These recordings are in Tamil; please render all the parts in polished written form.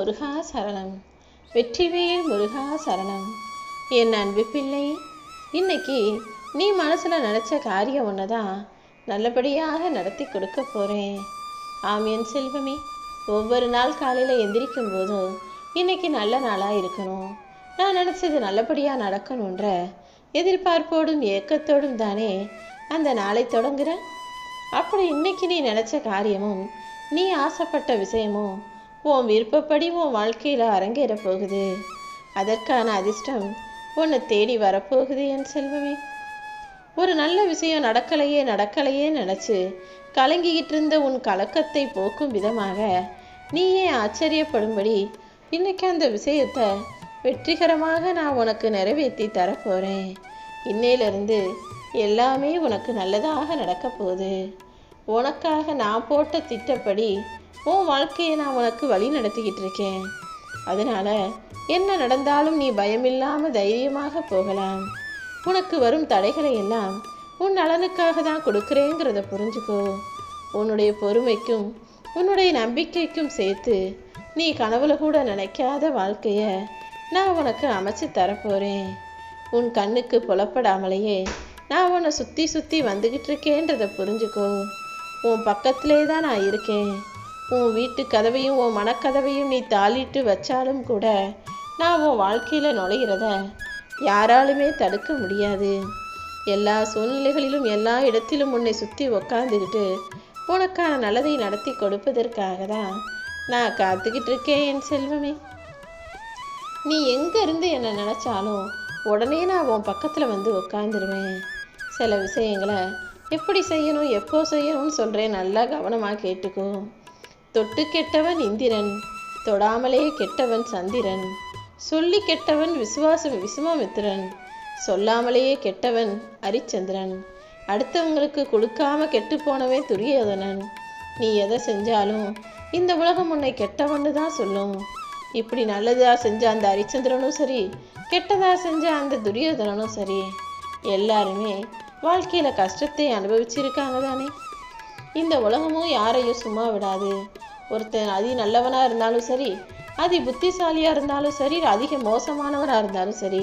முருகா சரணம். வெற்றிவேல் முருகா சரணம். என் அன்பு பிள்ளை, இன்னைக்கு நீ மனசுல நினைச்ச காரியம் ஒன்றுதான் நல்லபடியாக நடத்தி கொடுக்க போறேன். ஆம் என் செல்வமே, ஒவ்வொரு நாள் காலையில் எந்திரிக்கும் போதும் இன்னைக்கு நல்ல நாளாக இருக்கணும், நான் நினச்சது நல்லபடியாக நடக்கணுன்ற எதிர்பார்ப்போடும் ஏக்கத்தோடும் தானே அந்த நாளை தொடங்குறேன். அப்படி இன்னைக்கு நீ நினச்ச காரியமும் நீ ஆசைப்பட்ட விஷயமும் உன் விருப்பப்படி உன் வாழ்க்கையில் அரங்கேற போகுது. அதற்கான அதிர்ஷ்டம் உன்னை தேடி வரப்போகுது என் செல்வமே. ஒரு நல்ல விஷயம் நடக்கலையே நினச்சி கலங்கிக்கிட்டு இருந்த உன் கலக்கத்தை போக்கும் விதமாக நீயே ஆச்சரியப்படும்படி இன்னைக்கு அந்த விஷயத்தை வெற்றிகரமாக நான் உனக்கு நிறைவேற்றி தரப்போகிறேன். இன்னையிலிருந்து எல்லாமே உனக்கு நல்லதாக நடக்க போகுது. உனக்காக நான் போட்ட திட்டப்படி உன் வாழ்க்கையை நான் உனக்கு வழி நடத்திக்கிட்டு இருக்கேன். அதனால என்ன நடந்தாலும் நீ பயமில்லாமல் தைரியமாக போகலாம். உனக்கு வரும் தடைகளை எல்லாம் உன் நலனுக்காக தான் கொடுக்குறேங்கிறத புரிஞ்சுக்கோ. உன்னுடைய பொறுமைக்கும் உன்னுடைய நம்பிக்கைக்கும் சேர்த்து நீ கனவுல கூட நினைக்காத வாழ்க்கையை நான் உனக்கு அமைச்சு தரப்போகிறேன். உன் கண்ணுக்கு புலப்படாமலேயே நான் உன்னை சுற்றி வந்துக்கிட்டு இருக்கேன்றதை புரிஞ்சுக்கோ. உன் பக்கத்திலே தான் நான் இருக்கேன். உன் வீட்டு கதவையும் உன் மனக்கதவையும் நீ தாளிட்டு வச்சாலும் கூட நான் உன் வாழ்க்கையில் நுழைகிறத யாராலுமே தடுக்க முடியாது. எல்லா சூழ்நிலைகளிலும் எல்லா இடத்திலும் உன்னை சுற்றி உக்காந்துக்கிட்டு உனக்கான நல்லதை நடத்தி கொடுப்பதற்காக தான் நான் காத்துக்கிட்டு இருக்கேன் என் செல்வமே. நீ எங்கே இருந்து என்னை நினச்சாலும் உடனே நான் உன் பக்கத்தில் வந்து உட்காந்துருவேன். சில விஷயங்களை எப்படி செய்யணும் எப்போ செய்யணும்னு சொல்கிறேன், நல்லா கவனமாக கேட்டுக்கோ. தொட்டு கெட்டவன் இந்திரன், தொடாமலே கெட்டவன் சந்திரன், சொல்லி கெட்டவன் விசுவாமித்திரன், சொல்லாமலேயே கெட்டவன் ஹரிச்சந்திரன், அடுத்தவங்களுக்கு கொடுக்காம கெட்டு போனவே துரியோதனன். நீ எதை செஞ்சாலும் இந்த உலகம் உன்னை கெட்டவன்னு தான் சொல்லும். இப்படி நல்லதாக செஞ்ச அந்த ஹரிச்சந்திரனும் சரி, கெட்டதாக செஞ்ச அந்த துரியோதனனும் சரி, எல்லாருமே வாழ்க்கையில் கஷ்டத்தை அனுபவிச்சிருக்காங்க தானே. இந்த உலகமும் யாரையும் சும்மா விடாது. ஒருத்தன் அதி நல்லவனாக இருந்தாலும் சரி, அதி புத்திசாலியாக இருந்தாலும் சரி, அதிக மோசமானவராக இருந்தாலும் சரி,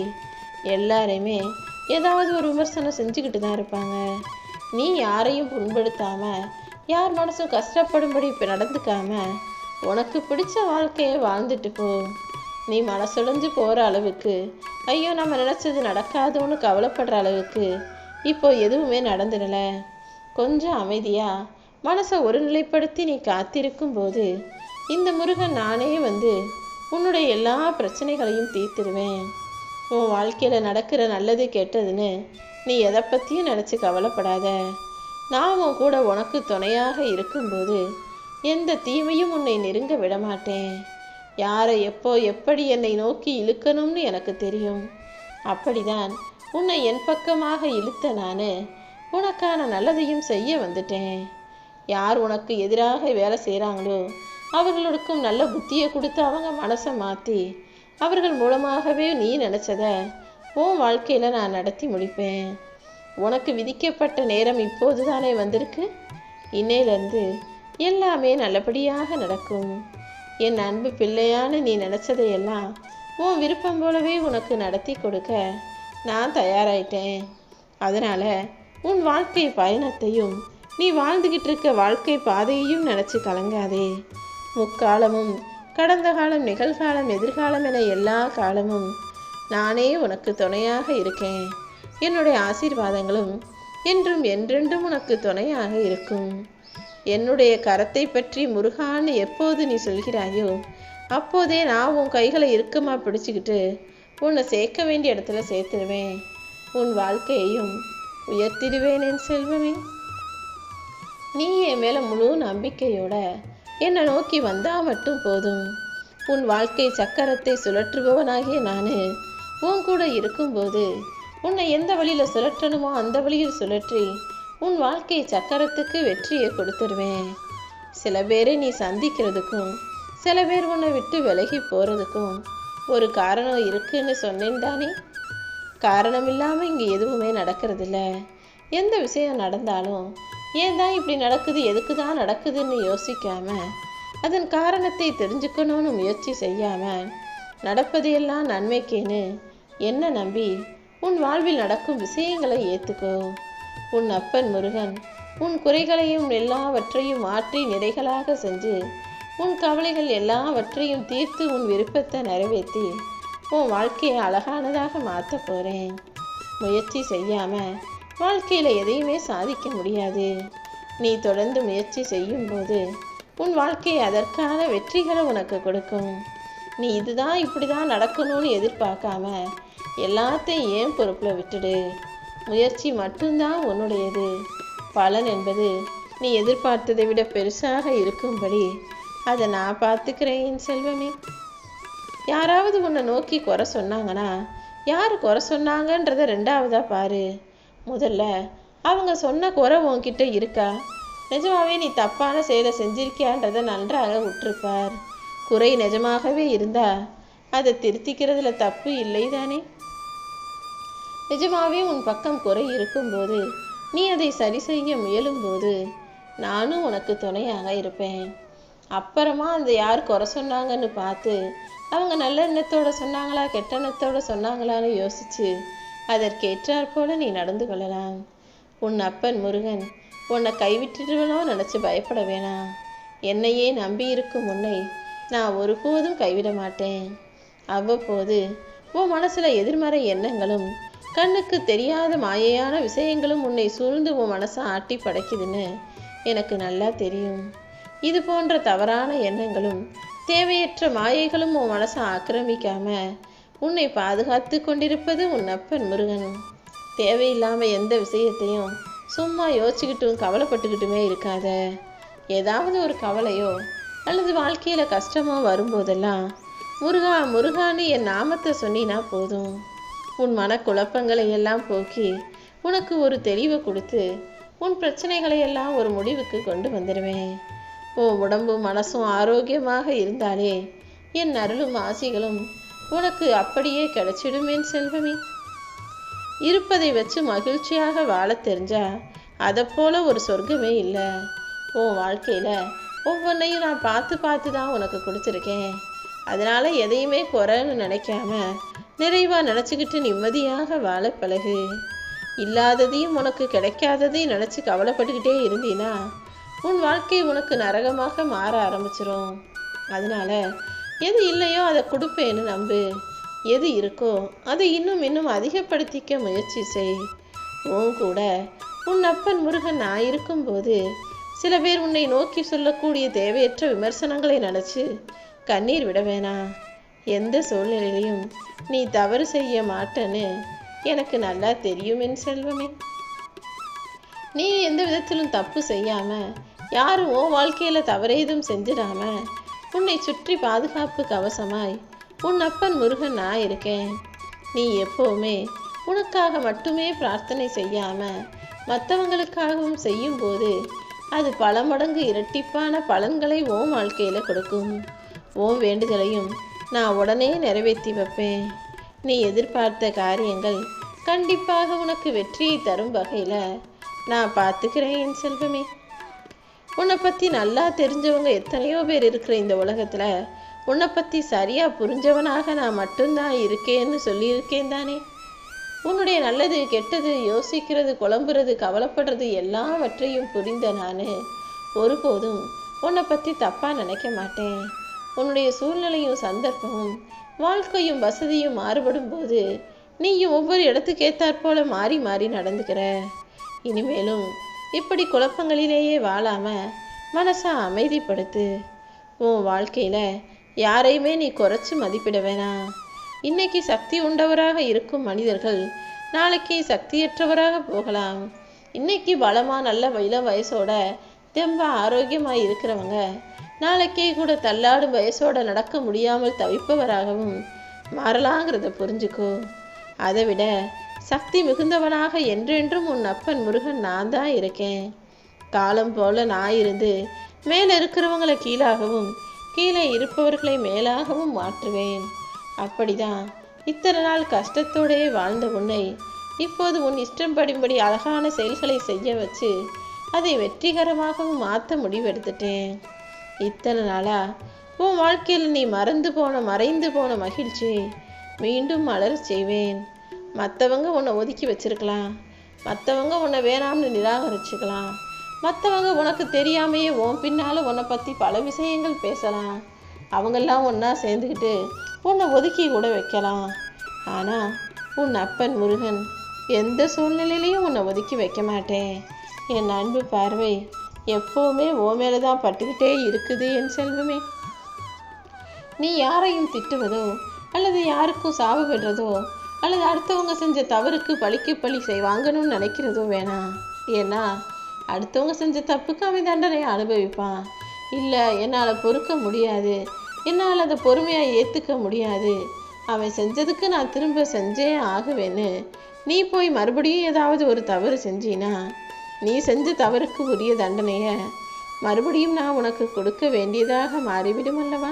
எல்லாரையுமே ஏதாவது ஒரு விமர்சனம் செஞ்சுக்கிட்டு தான் இருப்பாங்க. நீ யாரையும் புண்படுத்தாமல் யார் மனசும் கஷ்டப்படும்படி இப்போ நடந்துக்காம உனக்கு பிடிச்ச வாழ்க்கையை வாழ்ந்துட்டு போ. நீ மனசுடைஞ்சு போகிற அளவுக்கு, ஐயோ நம்ம நினச்சது நடக்காதோன்னு கவலைப்படுற அளவுக்கு இப்போ எதுவுமே நடந்துடலை. கொஞ்சம் அமைதியாக மனசை ஒருநிலைப்படுத்தி நீ காத்திருக்கும் போது இந்த முருகன் நானே வந்து உன்னுடைய எல்லா பிரச்சனைகளையும் தீர்த்துடுவேன். உன் வாழ்க்கையில் நடக்கிற நல்லது கெட்டதுன்னு நீ எதை பற்றியும் நினச்சி கவலைப்படாத. நான் உன் கூட உனக்கு துணையாக இருக்கும்போது எந்த தீமையும் உன்னை நெருங்க விடமாட்டேன். யாரை எப்போ எப்படி என்னை நோக்கி இழுக்கணும்னு எனக்கு தெரியும். அப்படிதான் உன்னை என் பக்கமாக இழுத்த நான் உனக்கான நல்லதையும் செய்ய வந்துட்டேன். யார் உனக்கு எதிராக வேலை செய்கிறாங்களோ அவர்களுக்கும் நல்ல புத்தியை கொடுத்து அவங்க மனசை மாற்றி அவர்கள் மூலமாகவே நீ நினச்சத உன் வாழ்க்கையில் நான் நடத்தி முடிப்பேன். உனக்கு விதிக்கப்பட்ட நேரம் இப்போது தானே வந்திருக்கு. இன்னையிலேருந்து எல்லாமே நல்லபடியாக நடக்கும். என் அன்பு பிள்ளையான நீ நினச்சதையெல்லாம் உன் விருப்பம் போலவே உனக்கு நடத்தி கொடுக்க நான் தயாராயிட்டேன். அதனால் உன் வாழ்க்கை பயணத்தையும் நீ வாழ்ந்துக்கிட்டு இருக்க வாழ்க்கை பாதையையும் நினச்சி கலங்காதே. முக்காலமும் கடந்த காலம் நிகழ்காலம் எதிர்காலம் என எல்லா காலமும் நானே உனக்கு துணையாக இருக்கேன். என்னுடைய ஆசீர்வாதங்களும் என்றும் என்றென்றும் உனக்கு துணையாக இருக்கும். என்னுடைய கரத்தை பற்றி முருகான்னு எப்போது நீ சொல்கிறாயோ அப்போதே நான் உன் கைகளை இறுக்கமாக பிடிச்சிக்கிட்டு உன்னை சேர்க்க வேண்டிய இடத்துல சேர்த்துடுவேன். உன் வாழ்க்கையையும் உயர்த்திடுவேன் என் செல்வமே. நீ என் மேலே முழு நம்பிக்கையோட என்னை நோக்கி வந்தால் மட்டும் போதும். உன் வாழ்க்கை சக்கரத்தை சுழற்றுபவனாகிய நான் உன் கூட இருக்கும்போது உன்னை எந்த வழியில் சுழற்றணுமோ அந்த வழியில் சுழற்றி உன் வாழ்க்கை சக்கரத்துக்கு வெற்றியை கொடுத்துருவேன். சில பேரை நீ சந்திக்கிறதுக்கும் சில பேர் உன்னை விட்டு விலகி போகிறதுக்கும் ஒரு காரணம் இருக்குன்னு சொன்னேன் தானே. காரணம் இல்லாமல் இங்கே எதுவுமே நடக்கிறதில்ல. எந்த விஷயம் நடந்தாலும் ஏன் தான் இப்படி நடக்குது, எதுக்கு தான் நடக்குதுன்னு யோசிக்காம அதன் காரணத்தை தெரிஞ்சுக்கணும்னு முயற்சி செய்யாம நடப்பதையெல்லாம் நன்மைக்கேன்னு என்ன நம்பி உன் வாழ்வில் நடக்கும் விஷயங்களை ஏத்துக்கோ. உன் அப்பன் முருகன் உன் குறைகளையும் எல்லாவற்றையும் மாற்றி நிறைகளாக செஞ்சு உன் கவலைகள் எல்லாவற்றையும் தீர்த்து உன் விருப்பத்தை நிறைவேற்றி உன் வாழ்க்கையை அழகானதாக மாற்ற போறேன். முயற்சி செய்யாம வாழ்க்கையில எதையுமே சாதிக்க முடியாது. நீ தொடர்ந்து முயற்சி செய்யும் போது உன் வாழ்க்கை அதற்கான வெற்றிகளை உனக்கு கொடுக்கும். நீ இதுதான் இப்படிதான் நடக்கணும்னு எதிர்பார்க்காம எல்லாத்தையும் ஏன் பொறுப்புல விட்டுடு. முயற்சி மட்டும்தான் உன்னுடையது. பலன் என்பது நீ எதிர்பார்த்ததை விட பெருசாக இருக்கும்படி அதை நான் பார்த்துக்கிறேன் என் செல்வமே. யாராவது உன்னை நோக்கி குறை சொன்னாங்கன்னா யார் குறை சொன்னாங்கன்றத ரெண்டாவதா பாரு. முதல்ல அவங்க சொன்ன குறை உன்கிட்ட இருக்கா, நிஜமாவே நீ தப்பான செயலை செஞ்சிருக்கியான்றதை நன்றாக உற்றுப்பார். குறை நிஜமாகவே இருந்தா அதை திருத்திக்கிறதுல தப்பு இல்லை தானே. நிஜமாவே உன் பக்கம் குறை இருக்கும்போது நீ அதை சரி செய்ய முயலும்போது நானும் உனக்கு துணையாக இருப்பேன். அப்புறமா அந்த யார் குறை சொன்னாங்கன்னு பார்த்து அவங்க நல்ல எண்ணத்தோட சொன்னாங்களா கெட்ட எண்ணத்தோட சொன்னாங்களான்னு யோசிச்சு அதற்கேற்றாற் போல நீ நடந்து கொள்ளலாம். உன் அப்பன் முருகன் உன்னை கைவிட்டுடுவனோ நினச்சி பயப்பட வேணாம். என்னையே நம்பி இருக்கும் உன்னை நான் ஒருபோதும் கைவிட மாட்டேன். அவ்வப்போது உன் மனசுல எதிர்மறை எண்ணங்களும் கண்ணுக்கு தெரியாத மாயையான விஷயங்களும் உன்னை சூழ்ந்து உன் மனசை ஆட்டி படைக்குதுன்னு எனக்கு நல்லா தெரியும். இது போன்ற தவறான எண்ணங்களும் தேவையற்ற மாயைகளும் உன் மனசை ஆக்கிரமிக்காம உன்னை பாதுகாத்து கொண்டிருப்பது உன் அப்பன் முருகன். தேவையில்லாம எந்த விஷயத்தையும் சும்மா யோசிச்சுக்கிட்டும் கவலைப்பட்டுக்கிட்டுமே இருக்காத. ஏதாவது ஒரு கவலையோ அல்லது வாழ்க்கையில கஷ்டமோ வரும்போதெல்லாம் முருகா முருகான்னு என் நாமத்தை சொன்னினா போதும். உன் மனக்குழப்பங்களை எல்லாம் போக்கி உனக்கு ஒரு தெளிவை கொடுத்து உன் பிரச்சனைகளை எல்லாம் ஒரு முடிவுக்கு கொண்டு வந்துடுவேன். உன் உடம்பும் மனசும் ஆரோக்கியமாக இருந்தாலே என் அருளும் ஆசிகளும் உனக்கு அப்படியே கிடைச்சிடும் என் செல்வமே. இருப்பதை வச்சு மகிழ்ச்சியாக வாழ தெரிஞ்சா அதை போல ஒரு சொர்க்கமே இல்லை. உன் வாழ்க்கையில ஒவ்வொன்றையும் நான் பார்த்து பார்த்து தான் உனக்கு கொடுத்துருக்கேன். அதனால எதையுமே குறைன்னு நினைக்காம நிறைவா நினச்சிக்கிட்டு நிம்மதியாக வாழ பழகு. இல்லாததையும் உனக்கு கிடைக்காததையும் நினச்சி கவலைப்பட்டுக்கிட்டே இருந்தீன்னா உன் வாழ்க்கை உனக்கு நரகமாக மாற ஆரம்பிச்சிரும். அதனால எது இல்லையோ அதை கொடுப்பேன்னு நம்பு. எது இருக்கோ அதை இன்னும் இன்னும் அதிகப்படுத்திக்க முயற்சி செய். உன் கூட உன் அப்பன் முருகன் நான் இருக்கும்போது சில பேர் உன்னை நோக்கி சொல்லக்கூடிய தேவையற்ற விமர்சனங்களை நினச்சி கண்ணீர் விட வேணாம். எந்த சூழ்நிலையிலையும் நீ தவறு செய்ய மாட்டேன்னு எனக்கு நல்லா தெரியும் என் செல்வமே. நீ எந்த விதத்திலும் தப்பு செய்யாம யாரும் உன் வாழ்க்கையில தவறேதும் செஞ்சிடாம உன்னை சுற்றி பாதுகாப்பு கவசமாய் உன் அப்பன் முருகன் நான் இருக்கேன். நீ எப்பவுமே உனக்காக மட்டுமே பிரார்த்தனை செய்யாம மற்றவங்களுக்காகவும் செய்யும் போது அது பல மடங்கு இரட்டிப்பான பலன்களை உன் வாழ்க்கையில கொடுக்கும். உன் வேண்டுதலையும் நான் உடனே நிறைவேற்றி வைப்பேன். நீ எதிர்பார்த்த காரியங்கள் கண்டிப்பாக உனக்கு வெற்றியை தரும் வகையில நான் பார்த்துக்கிறேன் என் செல்வமே. உன்னை பத்தி நல்லா தெரிஞ்சவங்க எத்தனையோ பேர் இருக்கிற இந்த உலகத்துல உன்னை பத்தி சரியா புரிஞ்சவனாக நான் மட்டும்தான் இருக்கேன்னு சொல்லியிருக்கேன் தானே. உன்னுடைய நல்லது கெட்டது யோசிக்கிறது குழம்புறது கவலைப்படுறது எல்லாவற்றையும் புரிந்த நான் ஒருபோதும் உன்னை பத்தி தப்பா நினைக்க மாட்டேன். உன்னுடைய சூழ்நிலையும் சந்தர்ப்பமும் வாழ்க்கையும் வசதியும் மாறுபடும் போது நீயும் ஒவ்வொரு இடத்துக்கு ஏத்தாற்போல மாறி மாறி நடந்துக்கிற. இனிமேலும் இப்படி குழப்பங்களிலேயே வாழாம மனசை அமைதிப்படுத்து. உன் வாழ்க்கையில யாரையுமே நீ குறைச்சி மதிப்பிட வேணாம். இன்னைக்கு சக்தி உண்டவராக இருக்கும் மனிதர்கள் நாளைக்கு சக்தியற்றவராக போகலாம். இன்னைக்கு பலமா நல்ல வயசோட தெம்பா ஆரோக்கியமா இருக்கிறவங்க நாளைக்கே கூட தள்ளாடும் வயசோட நடக்க முடியாமல் தவிப்பவராகவும் மாறலாங்கிறத புரிஞ்சுக்கோ. அதை விட சக்தி மிகுந்தவனாக என்றென்றும் உன் அப்பன் முருகன் நான் தான் இருக்கேன். காலம் போல நான் இருந்து மேலே இருக்கிறவங்களை கீழாகவும் கீழே இருப்பவர்களை மேலாகவும் மாற்றுவேன். அப்படிதான் இத்தனை நாள் கஷ்டத்தோடே வாழ்ந்த உன்னை இப்போது உன் இஷ்டம் படிம்படி அழகான செயல்களை செய்ய வச்சு அதை வெற்றிகரமாகவும் மாற்ற முடிவெடுத்துட்டேன். இத்தனை நாளா உன் வாழ்க்கையில் நீ மறைந்து போன மகிழ்ச்சி மீண்டும் மலர செய்வேன். மற்றவங்க உன்னை ஒதுக்கி வச்சிருக்கலாம், மற்றவங்க உன்னை வேணாம்னு நிராகரிச்சுக்கலாம், மற்றவங்க உனக்கு தெரியாமையே உன் பின்னால் உன்னை பற்றி பல விஷயங்கள் பேசலாம். அவங்கெல்லாம் ஒன்றா சேர்ந்துக்கிட்டு உன்னை ஒதுக்கி கூட வைக்கலாம். ஆனால் உன் அப்பன் முருகன் எந்த சூழ்நிலையிலையும் உன்னை ஒதுக்கி வைக்க மாட்டேன். என் அன்பு பார்வை எப்போவுமே உன் மேலே தான் பட்டுக்கிட்டே இருக்குது என் செல்வமே. நீ யாரையும் திட்டுவதோ அல்லது யாருக்கும் சாவு விடுறதோ அல்லது அடுத்தவங்க செஞ்ச தவறுக்கு பழிக்கு பழி வாங்கணும்னு நினைக்கிறதோ வேணாம். ஏன்னா அடுத்தவங்க செஞ்ச தப்புக்கு அவன் தண்டனை அனுபவிப்பான். இல்லை, என்னால் பொறுக்க முடியாது, என்னால் அதை பொறுமையாக ஏற்றுக்க முடியாது, அவன் செஞ்சதுக்கு நான் திரும்ப செஞ்சே ஆகுவேன்னு நீ போய் மறுபடியும் ஏதாவது ஒரு தவறு செஞ்சினா நீ செஞ்ச தவறுக்கு உரிய தண்டனையை மறுபடியும் நான் உனக்கு கொடுக்க வேண்டியதாக மாறிவிடும் அல்லவா?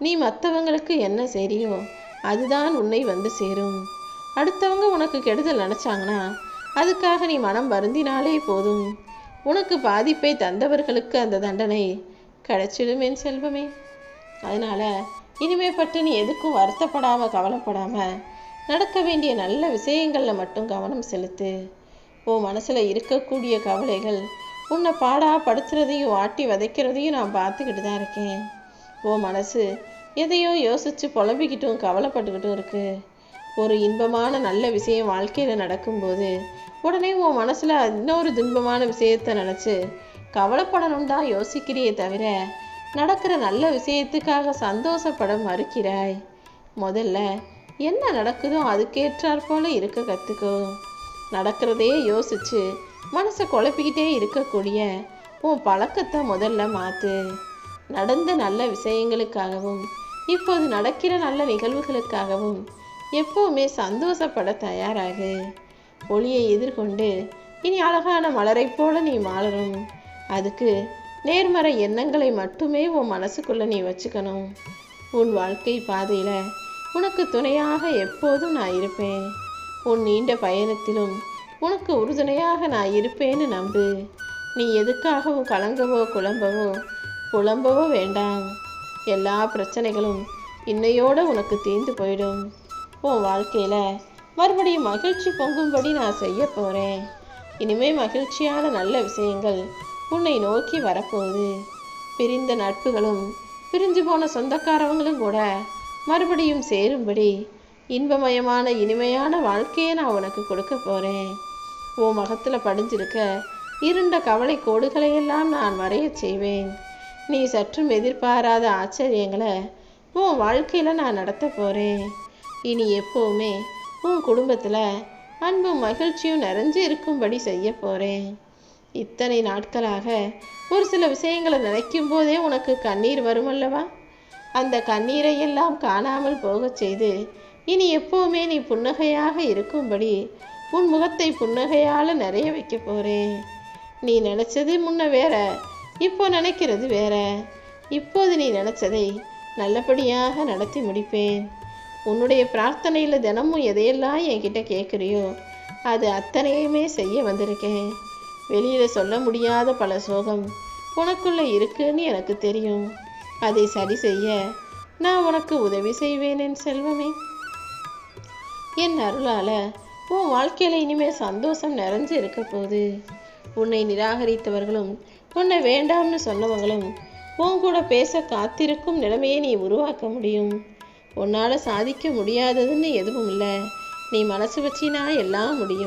நீ மற்றவங்களுக்கு என்ன சரியோ அதுதான் உன்னை வந்து சேரும். அடுத்தவங்க உனக்கு கெடுதல் நினச்சாங்கன்னா அதுக்காக நீ மனம் வருந்தினாலே போதும். உனக்கு பாதிப்பை தந்தவர்களுக்கு அந்த தண்டனை கிடைச்சிடும் என் செல்வமே. அதனால இனிமேப்பட்டு நீ எதுக்கும் வருத்தப்படாமல் கவலைப்படாமல் நடக்க வேண்டிய நல்ல விஷயங்களில் மட்டும் கவனம் செலுத்து. உன் மனசில் இருக்கக்கூடிய கவலைகள் உன்னை படுத்துறதையும் வாட்டி வதைக்கிறதையும் நான் பார்த்துக்கிட்டு தான் இருக்கேன். உன் மனசு எதையோ யோசித்து புலம்பிக்கிட்டும் கவலைப்பட்டுக்கிட்டும் இருக்கு. ஒரு இன்பமான நல்ல விஷயம் வாழ்க்கையில் நடக்கும்போது உடனே உன் மனசில் இன்னொரு துன்பமான விஷயத்தை நினச்சி கவலைப்படணும் தான் யோசிக்கிறியே தவிர நடக்கிற நல்ல விஷயத்துக்காக சந்தோஷப்பட மறுக்கிறாய். முதல்ல என்ன நடக்குதோ அதுக்கேற்றாற் போல இருக்க கற்றுக்கோ. நடக்கிறதையே யோசித்து மனசை குழப்பிக்கிட்டே இருக்கக்கூடிய உன் பழக்கத்தை முதல்ல மாற்று. நடந்த நல்ல விஷயங்களுக்காகவும் இப்போது நடக்கிற நல்ல நிகழ்வுகளுக்காகவும் எப்போவுமே சந்தோஷப்பட தயாராகு. ஒளியை எதிர்கொண்டு இனி அழகான மலரை போல நீ மாறணும். அதுக்கு நேர்மறை எண்ணங்களை மட்டுமே உன் மனசுக்குள்ளே நீ வச்சுக்கணும். உன் வாழ்க்கை பாதையில் உனக்கு துணையாக எப்போதும் நான் இருப்பேன். உன் நீண்ட பயணத்திலும் உனக்கு உறுதுணையாக நான் இருப்பேன்னு நம்பு. நீ எதுக்காகவும் கலங்கவோ புலம்பவோ வேண்டாம். எல்லா பிரச்சனைகளும் இன்னையோடு உனக்கு தீர்ந்து போயிடும். உன் வாழ்க்கையில் மறுபடியும் மகிழ்ச்சி பொங்கும்படி நான் செய்ய போகிறேன். இனிமே மகிழ்ச்சியான நல்ல விஷயங்கள் உன்னை நோக்கி வரப்போகுது. பிரிந்த நட்புகளும் பிரிஞ்சு போன சொந்தக்காரவங்களும் கூட மறுபடியும் சேரும்படி இன்பமயமான இனிமையான வாழ்க்கையை நான் உனக்கு கொடுக்க போகிறேன். உன் முகத்தில் படிஞ்சிருக்க இருண்ட கவலை கோடுகளையெல்லாம் நான் வரைய செய்வேன். நீ சற்றும் எதிர்பாராத ஆச்சரியங்களை உன் வாழ்க்கையில் நான் நடத்த போகிறேன். இனி எப்போவுமே உன் குடும்பத்தில் அன்பும் மகிழ்ச்சியும் நிறைஞ்சு இருக்கும்படி செய்ய போகிறேன். இத்தனை நாட்களாக ஒரு சில விஷயங்களை நினைக்கும் போதே உனக்கு கண்ணீர் வருமல்லவா? அந்த கண்ணீரை எல்லாம் காணாமல் போகச் செய்து இனி எப்போவுமே நீ புன்னகையாக இருக்கும்படி உன் முகத்தை புன்னகையால் நிறைய வைக்க போகிறேன். நீ நினச்சது முன்ன வேற, இப்போ நினைக்கிறது வேற. இப்போது நீ நினச்சதை நல்லபடியாக நடத்தி முடிப்பேன். உன்னுடைய பிரார்த்தனையில் தினமும் எதையெல்லாம் என்கிட்ட கேட்குறியோ அது அத்தனையுமே செய்ய வந்திருக்கேன். வெளியில் சொல்ல முடியாத பல சோகம் உனக்குள்ளே இருக்குன்னு எனக்கு தெரியும். அதை சரி செய்ய நான் உனக்கு உதவி செய்வேன் என் செல்வமே. என் அருளால் உன் வாழ்க்கையில் இனிமேல் சந்தோஷம் நிறைஞ்சு இருக்க போகுது. உன்னை நிராகரித்தவர்களும் உன்னை வேண்டாம்னு சொன்னவங்களும் உன் கூட பேச காத்திருக்கும் நிலைமையை நீ உருவாக்க முடியும். உன்னால் சாதிக்க முடியாததுன்னு எதுவும் இல்லை. நீ மனசு வச்சினா எல்லாம் முடியும்.